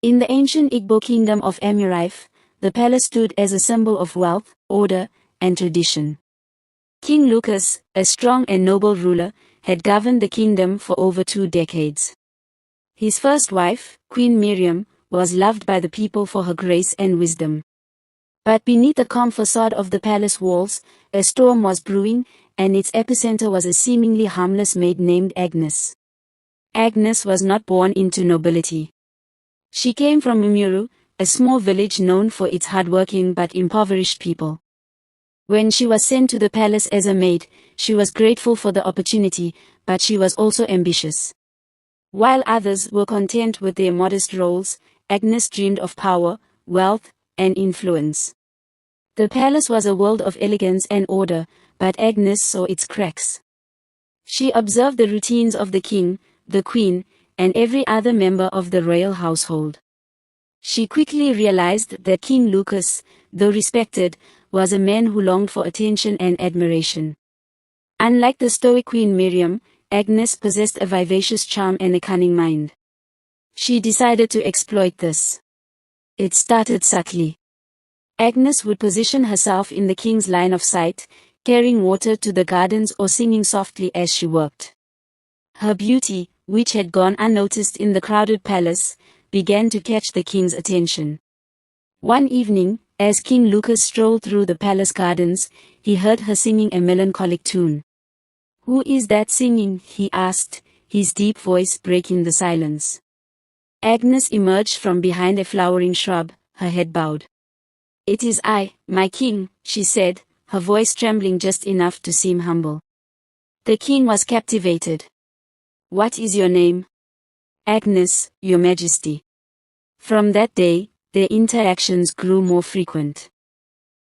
In the ancient Igbo kingdom of Emiraif, the palace stood as a symbol of wealth, order, and tradition. King Lucas, a strong and noble ruler, had governed the kingdom for over 2 decades. His first wife, Queen Miriam, was loved by the people for her grace and wisdom. But beneath the calm facade of the palace walls, a storm was brewing, and its epicenter was a seemingly harmless maid named Agnes. Agnes was not born into nobility. She came from Mumuru, a small village known for its hardworking but impoverished people. When she was sent to the palace as a maid, she was grateful for the opportunity, but she was also ambitious. While others were content with their modest roles, Agnes dreamed of power, wealth, and influence. The palace was a world of elegance and order, but Agnes saw its cracks. She observed the routines of the king, the queen, and every other member of the royal household. She quickly realized that King Lucas, though respected, was a man who longed for attention and admiration. Unlike the stoic Queen Miriam, Agnes possessed a vivacious charm and a cunning mind. She decided to exploit this. It started subtly. Agnes would position herself in the king's line of sight, carrying water to the gardens or singing softly as she worked. Her beauty, which had gone unnoticed in the crowded palace, began to catch the king's attention. One evening, as King Lucas strolled through the palace gardens, he heard her singing a melancholic tune. "Who is that singing?" he asked, his deep voice breaking the silence. Agnes emerged from behind a flowering shrub, her head bowed. "It is I, my king," she said, her voice trembling just enough to seem humble. The king was captivated. "What is your name?" "Agnes, your majesty." From that day, their interactions grew more frequent.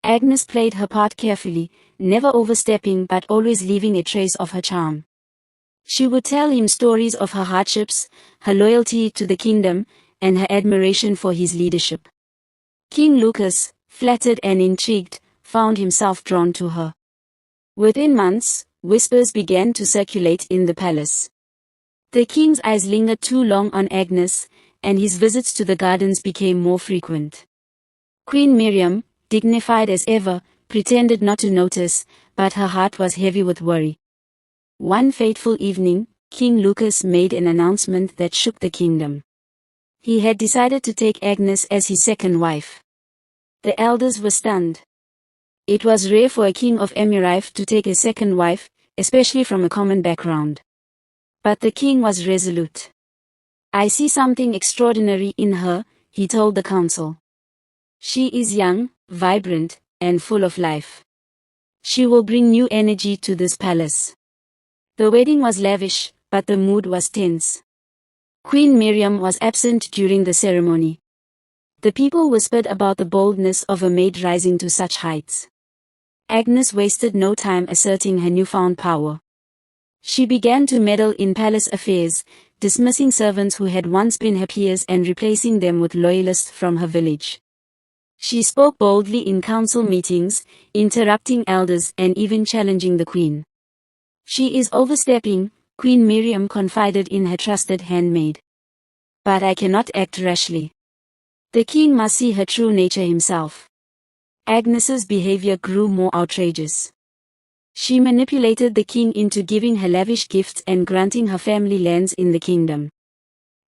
Agnes played her part carefully, never overstepping but always leaving a trace of her charm. She would tell him stories of her hardships, her loyalty to the kingdom, and her admiration for his leadership. King Lucas, flattered and intrigued, found himself drawn to her. Within months, whispers began to circulate in the palace. The king's eyes lingered too long on Agnes, and his visits to the gardens became more frequent. Queen Miriam, dignified as ever, pretended not to notice, but her heart was heavy with worry. One fateful evening, King Lucas made an announcement that shook the kingdom. He had decided to take Agnes as his second wife. The elders were stunned. It was rare for a king of Emiraif to take a second wife, especially from a common background. But the king was resolute. "I see something extraordinary in her," he told the council. "She is young, vibrant, and full of life. She will bring new energy to this palace." The wedding was lavish, but the mood was tense. Queen Miriam was absent during the ceremony. The people whispered about the boldness of a maid rising to such heights. Agnes wasted no time asserting her newfound power. She began to meddle in palace affairs, dismissing servants who had once been her peers and replacing them with loyalists from her village. She spoke boldly in council meetings, interrupting elders and even challenging the queen. "She is overstepping," Queen Miriam confided in her trusted handmaid. "But I cannot act rashly. The king must see her true nature himself." Agnes's behavior grew more outrageous. She manipulated the king into giving her lavish gifts and granting her family lands in the kingdom.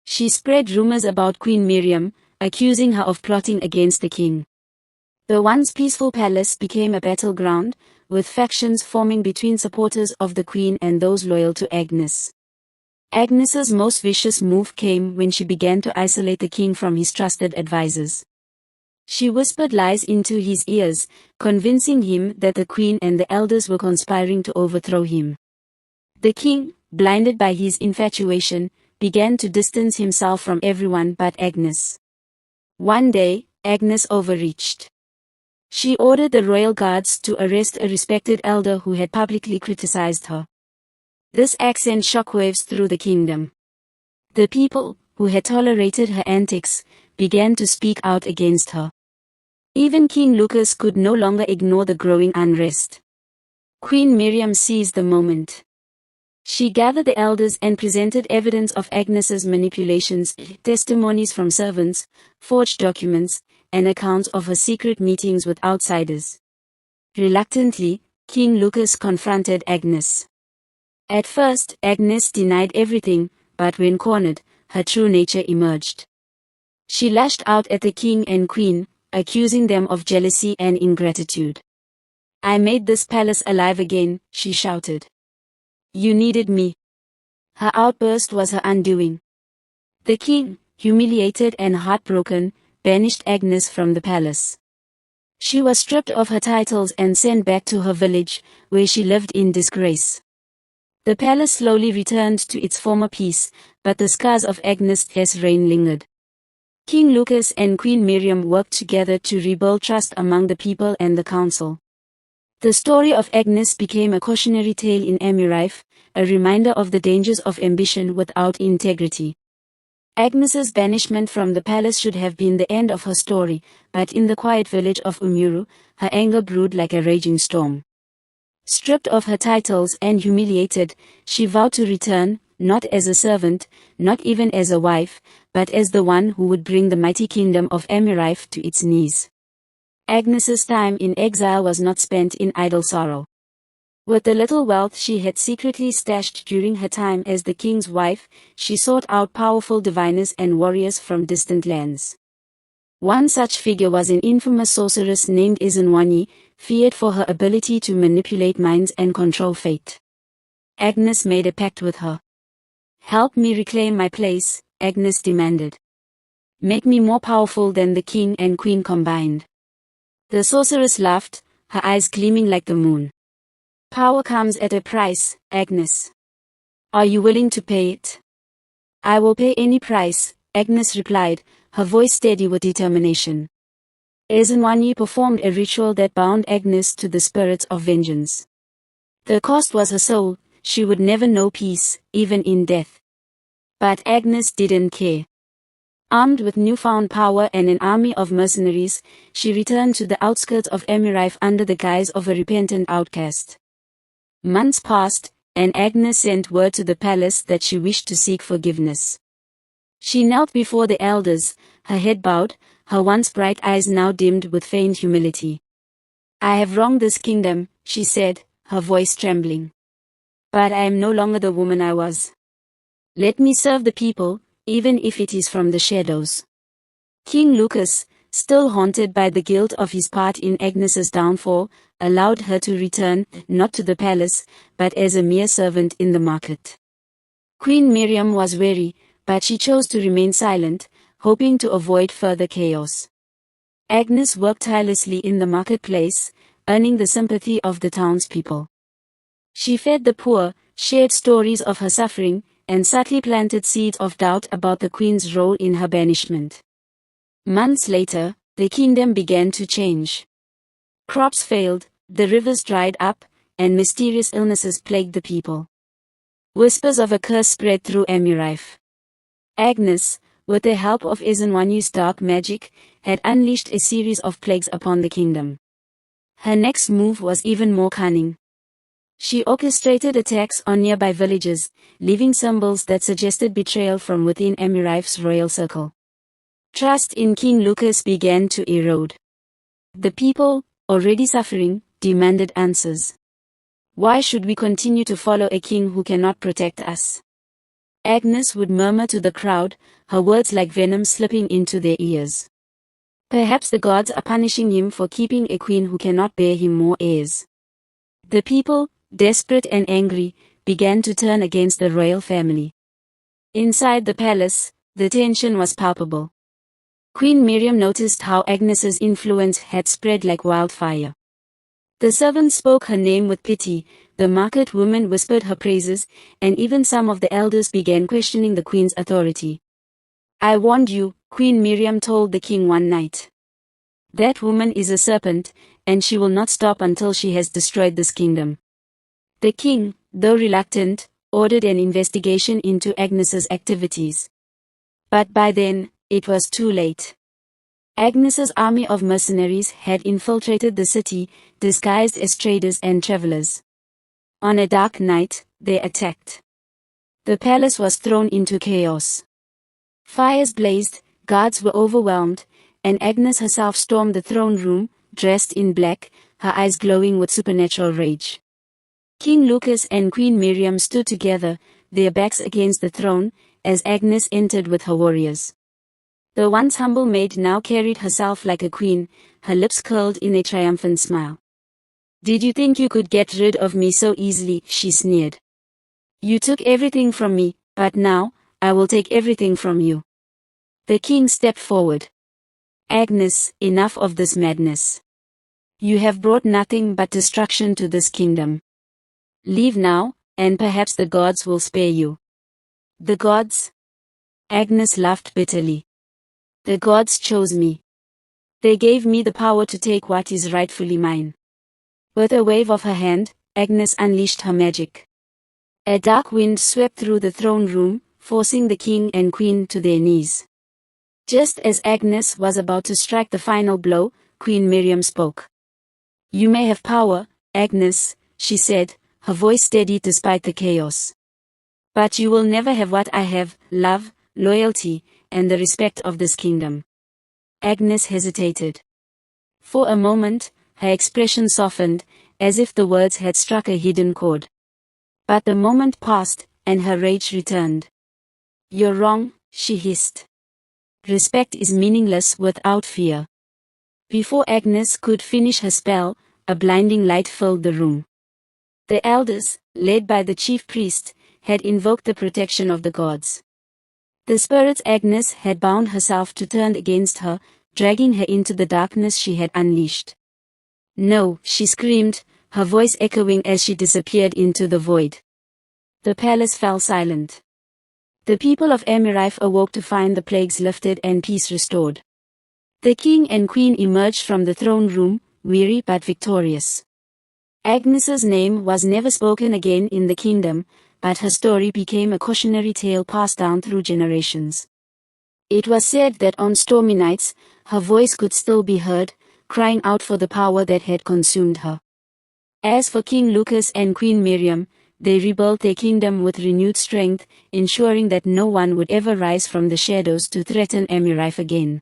She spread rumors about Queen Miriam, accusing her of plotting against the king. The once peaceful palace became a battleground, with factions forming between supporters of the queen and those loyal to Agnes. Agnes's most vicious move came when she began to isolate the king from his trusted advisors. She whispered lies into his ears, convincing him that the queen and the elders were conspiring to overthrow him. The king, blinded by his infatuation, began to distance himself from everyone but Agnes. One day, Agnes overreached. She ordered the royal guards to arrest a respected elder who had publicly criticized her. This act sent shockwaves through the kingdom. The people, who had tolerated her antics, began to speak out against her. Even King Lucas could no longer ignore the growing unrest. Queen Miriam seized the moment. She gathered the elders and presented evidence of Agnes's manipulations, testimonies from servants, forged documents, and accounts of her secret meetings with outsiders. Reluctantly, King Lucas confronted Agnes. At first, Agnes denied everything, but when cornered, her true nature emerged. She lashed out at the king and queen, accusing them of jealousy and ingratitude. "I made this palace alive again," she shouted. "You needed me." Her outburst was her undoing. The king, humiliated and heartbroken, banished Agnes from the palace. She was stripped of her titles and sent back to her village, where she lived in disgrace. The palace slowly returned to its former peace, but the scars of Agnes's reign lingered. King Lucas and Queen Miriam worked together to rebuild trust among the people and the council. The story of Agnes became a cautionary tale in Amyrife, a reminder of the dangers of ambition without integrity. Agnes's banishment from the palace should have been the end of her story, but in the quiet village of Umuru, her anger brewed like a raging storm. Stripped of her titles and humiliated, she vowed to return, not as a servant, not even as a wife, but as the one who would bring the mighty kingdom of Amyrife to its knees. Agnes's time in exile was not spent in idle sorrow. With the little wealth she had secretly stashed during her time as the king's wife, she sought out powerful diviners and warriors from distant lands. One such figure was an infamous sorceress named Int'l, feared for her ability to manipulate minds and control fate. Agnes made a pact with her. "Help me reclaim my place," Agnes demanded. "Make me more powerful than the king and queen combined." The sorceress laughed, her eyes gleaming like the moon. "Power comes at a price, Agnes. Are you willing to pay it?" "I will pay any price," Agnes replied, her voice steady with determination. Int'l performed a ritual that bound Agnes to the spirits of vengeance. The cost was her soul. She would never know peace, even in death. But Agnes didn't care. Armed with newfound power and an army of mercenaries, she returned to the outskirts of Amyrife under the guise of a repentant outcast. Months passed, and Agnes sent word to the palace that she wished to seek forgiveness. She knelt before the elders, her head bowed, her once bright eyes now dimmed with feigned humility. "I have wronged this kingdom," she said, her voice trembling. "But I am no longer the woman I was. Let me serve the people, even if it is from the shadows." King Lucas, still haunted by the guilt of his part in Agnes's downfall, allowed her to return, not to the palace, but as a mere servant in the market. Queen Miriam was wary, but she chose to remain silent, hoping to avoid further chaos. Agnes worked tirelessly in the marketplace, earning the sympathy of the townspeople. She fed the poor, shared stories of her suffering, and subtly planted seeds of doubt about the queen's role in her banishment. Months later, the kingdom began to change. Crops failed, the rivers dried up, and mysterious illnesses plagued the people. Whispers of a curse spread through Amyrife. Agnes, with the help of Int'l's dark magic, had unleashed a series of plagues upon the kingdom. Her next move was even more cunning. She orchestrated attacks on nearby villages, leaving symbols that suggested betrayal from within Amyrife's royal circle. Trust in King Lucas began to erode. The people, already suffering, demanded answers. "Why should we continue to follow a king who cannot protect us?" Agnes would murmur to the crowd, her words like venom slipping into their ears. "Perhaps the gods are punishing him for keeping a queen who cannot bear him more heirs." The people, desperate and angry, began to turn against the royal family. Inside the palace, the tension was palpable. Queen Miriam noticed how Agnes's influence had spread like wildfire. The servants spoke her name with pity, the market women whispered her praises, and even some of the elders began questioning the queen's authority. "I warned you," Queen Miriam told the king one night. "That woman is a serpent, and she will not stop until she has destroyed this kingdom." The king, though reluctant, ordered an investigation into Agnes's activities. But by then, it was too late. Agnes's army of mercenaries had infiltrated the city, disguised as traders and travelers. On a dark night, they attacked. The palace was thrown into chaos. Fires blazed, guards were overwhelmed, and Agnes herself stormed the throne room, dressed in black, her eyes glowing with supernatural rage. King Lucas and Queen Miriam stood together, their backs against the throne, as Agnes entered with her warriors. The once humble maid now carried herself like a queen, her lips curled in a triumphant smile. "Did you think you could get rid of me so easily?" she sneered. "You took everything from me, but now, I will take everything from you." The king stepped forward. "Agnes, enough of this madness. You have brought nothing but destruction to this kingdom. Leave now, and perhaps the gods will spare you." "The gods?" Agnes laughed bitterly. "The gods chose me. They gave me the power to take what is rightfully mine." With a wave of her hand, Agnes unleashed her magic. A dark wind swept through the throne room, forcing the king and queen to their knees. Just as Agnes was about to strike the final blow, Queen Miriam spoke. "You may have power, Agnes," she said, her voice steady despite the chaos. "But you will never have what I have, love, loyalty, and the respect of this kingdom." Agnes hesitated. For a moment, her expression softened, as if the words had struck a hidden chord. But the moment passed, and her rage returned. "You're wrong," she hissed. "Respect is meaningless without fear." Before Agnes could finish her spell, a blinding light filled the room. The elders, led by the chief priest, had invoked the protection of the gods. The spirits Agnes had bound herself to turned against her, dragging her into the darkness she had unleashed. "No," she screamed, her voice echoing as she disappeared into the void. The palace fell silent. The people of Amyrife awoke to find the plagues lifted and peace restored. The king and queen emerged from the throne room, weary but victorious. Agnes's name was never spoken again in the kingdom, but her story became a cautionary tale passed down through generations. It was said that on stormy nights, her voice could still be heard, crying out for the power that had consumed her. As for King Lucas and Queen Miriam, they rebuilt their kingdom with renewed strength, ensuring that no one would ever rise from the shadows to threaten Amyrife again.